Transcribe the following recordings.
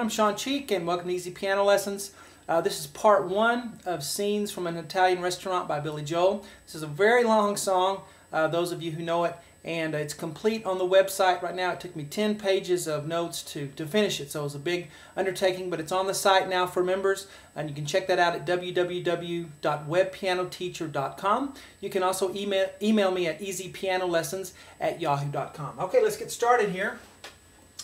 I'm Sean Cheek, and welcome to Easy Piano Lessons. This is part one of Scenes from an Italian Restaurant by Billy Joel. This is a very long song, those of you who know it, and it's complete on the website right now. It took me 10 pages of notes to finish it, so it was a big undertaking, but it's on the site now for members, and you can check that out at www.webpianoteacher.com. You can also email me at easypianolessons@yahoo.com. Okay, let's get started here.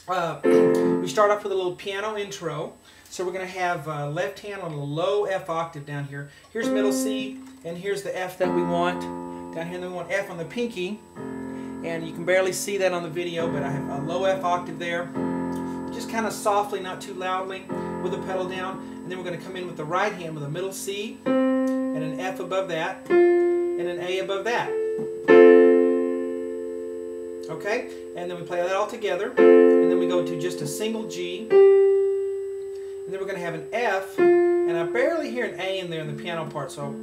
We start off with a little piano intro. So we're going to have left hand on a low F octave down here. Here's middle C, and here's the F that we want. Down here, and then we want F on the pinky. And you can barely see that on the video, but I have a low F octave there. Just kind of softly, not too loudly, with the pedal down. And then we're going to come in with the right hand with a middle C, and an F above that, and an A above that. Okay? And then we play that all together. And then we go to just a single G. And then we're going to have an F, and I barely hear an A in there in the piano part, so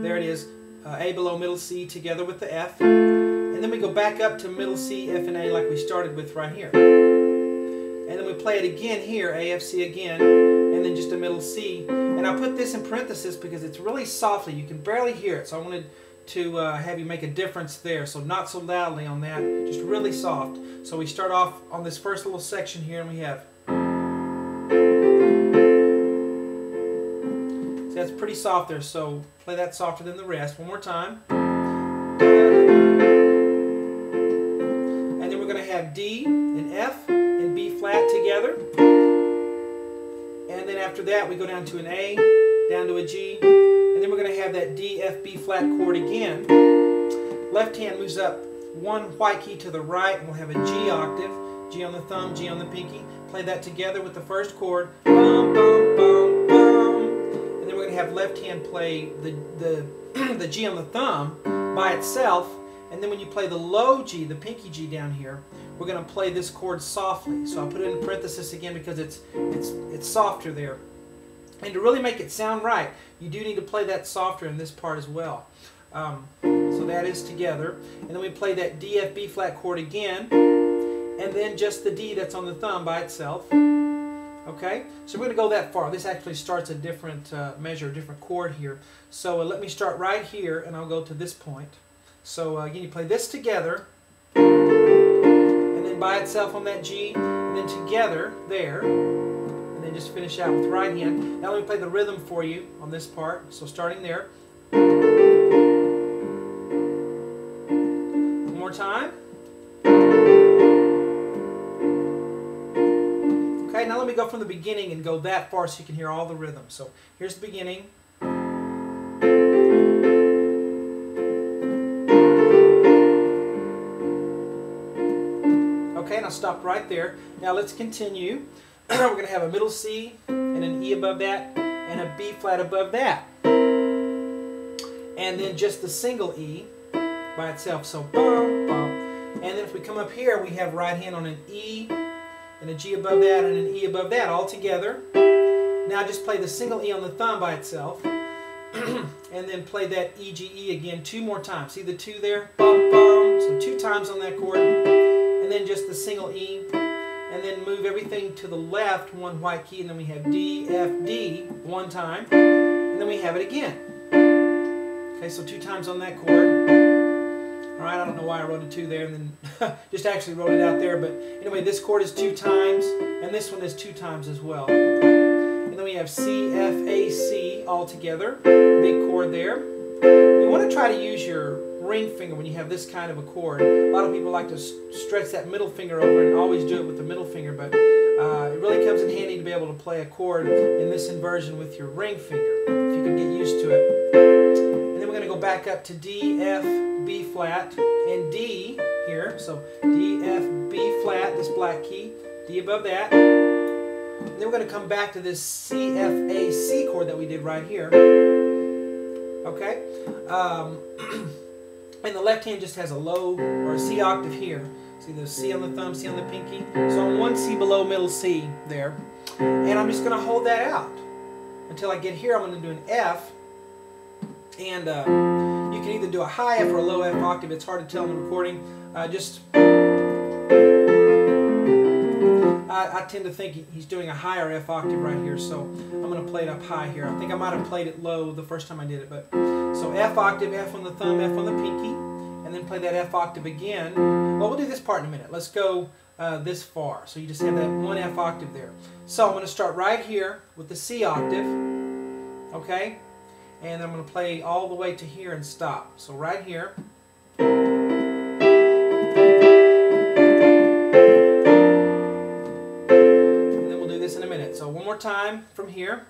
there it is, A below middle C together with the F. And then we go back up to middle C, F and A like we started with right here. And then we play it again here, A, F, C again, and then just a middle C. And I put this in parentheses because it's really softly, you can barely hear it, so I wanted to have you make a difference there, so not so loudly on that, just really soft. So we start off on this first little section here, and we have, that's pretty soft there, so play that softer than the rest. One more time. And then we're going to have D and F and B flat together. And then after that we go down to an A, down to a G, and then we're going to have that D, F, B flat chord again. Left hand moves up one white key to the right, and we'll have a G octave, G on the thumb, G on the pinky. Play that together with the first chord. Bum, bum, bum, bum. And then we're going to have left hand play the G on the thumb by itself, and then when you play the low G, the pinky G down here, we're going to play this chord softly. So I'll put it in parenthesis again because it's softer there. And to really make it sound right, you do need to play that softer in this part as well. So that is together, and then we play that D, F, B flat chord again, and then just the D that's on the thumb by itself. Okay, so we're going to go that far. This actually starts a different measure, a different chord here. So let me start right here, and I'll go to this point. So again, you play this together, and then by itself on that G, and then together there, and then just finish out with the right hand. Now let me play the rhythm for you on this part. So starting there. One more time. Okay, now let me go from the beginning and go that far so you can hear all the rhythm. So here's the beginning. Okay, and I'll stop right there. Now let's continue. We're going to have a middle C and an E above that and a B flat above that. And then just the single E by itself. So bum, bum. And then if we come up here, we have right hand on an E, and a G above that, and an E above that, all together. Now just play the single E on the thumb by itself, and then play that E, G, E again 2 more times. See the 2 there? Bum, bum. So 2 times on that chord, and then just the single E, and then move everything to the left, 1 white key, and then we have D, F, D 1 time, and then we have it again. Okay, so 2 times on that chord. Alright, I don't know why I wrote a 2 there and then just actually wrote it out there, but anyway, this chord is 2 times, and this one is 2 times as well. And then we have C, F, A, C all together, big chord there. You want to try to use your ring finger when you have this kind of a chord. A lot of people like to stretch that middle finger over and always do it with the middle finger, but it really comes in handy to be able to play a chord in this inversion with your ring finger, if you can get used to it. And then we're going to go back up to D, F, B flat, and D here. So D, F, B flat, this black key, D above that. And then we're going to come back to this C, F, A, C chord that we did right here. Okay? And the left hand just has a low or a C octave here. See the C on the thumb, C on the pinky. So I'm 1 C below middle C there. And I'm just going to hold that out until I get here. I'm going to do an F. And you can either do a high F or a low F octave. It's hard to tell in the recording. I tend to think he's doing a higher F octave right here, so I'm going to play it up high here. I think I might have played it low the first time I did it, but so F octave, F on the thumb, F on the pinky, and then play that F octave again. Well, we'll do this part in a minute. Let's go this far. So you just have that one F octave there. So I'm going to start right here with the C octave, okay? And I'm going to play all the way to here and stop. So right here. And then we'll do this in a minute. So one more time from here.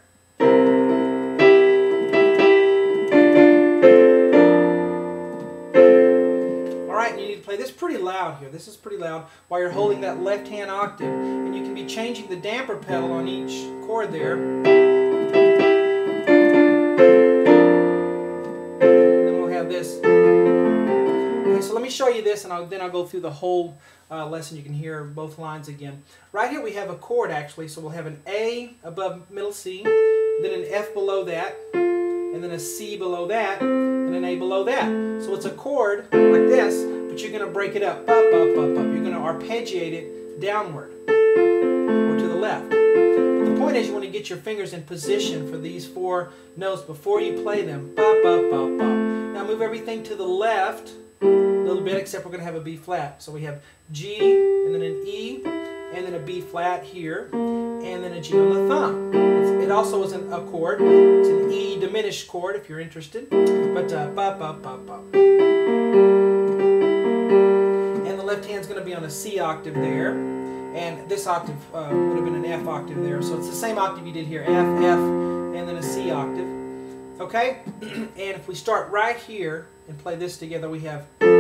Alright, and you need to play this pretty loud here. This is pretty loud while you're holding that left hand octave. And you can be changing the damper pedal on each chord there. This. Okay, so let me show you this, and then I'll go through the whole lesson. You can hear both lines again. Right here we have a chord actually, so we'll have an A above middle C, then an F below that, and then a C below that, and an A below that. So it's a chord like this, but you're going to break it up. Up, up, up, up. You're going to arpeggiate it downward or to the left. The point is you want to get your fingers in position for these 4 notes before you play them. Bop, bop, bop, bop. Now move everything to the left a little bit, except we're going to have a B flat. So we have G, and then an E, and then a B flat here, and then a G on the thumb. It also is a chord. It's an E diminished chord if you're interested. But bop, bop, bop, bop. And the left hand's going to be on a C octave there. And this octave would have been an F octave there. So it's the same octave you did here. F, F, and then a C octave. Okay? And if we start right here and play this together, we have... And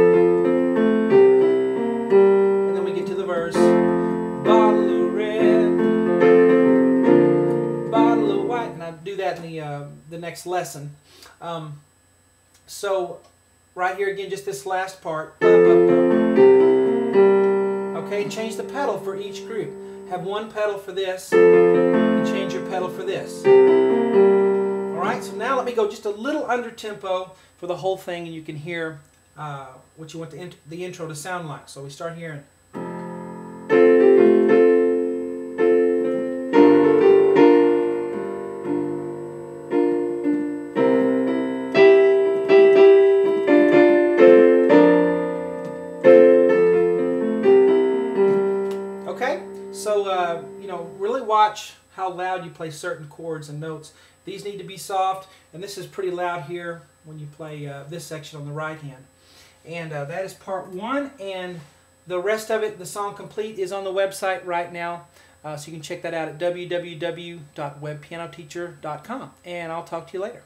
then we get to the verse. Bottle of red, bottle of white. And I'll do that in the next lesson. So right here again, just this last part. Okay, change the pedal for each group. Have one pedal for this, and change your pedal for this. Alright, so now let me go just a little under tempo for the whole thing, and you can hear what you want the intro to sound like. So we start here. Okay, so you know, really watch how loud you play certain chords and notes. These need to be soft, and this is pretty loud here when you play this section on the right hand. And that is part 1, and the rest of it, the song complete, is on the website right now. So you can check that out at www.webpianoteacher.com. And I'll talk to you later.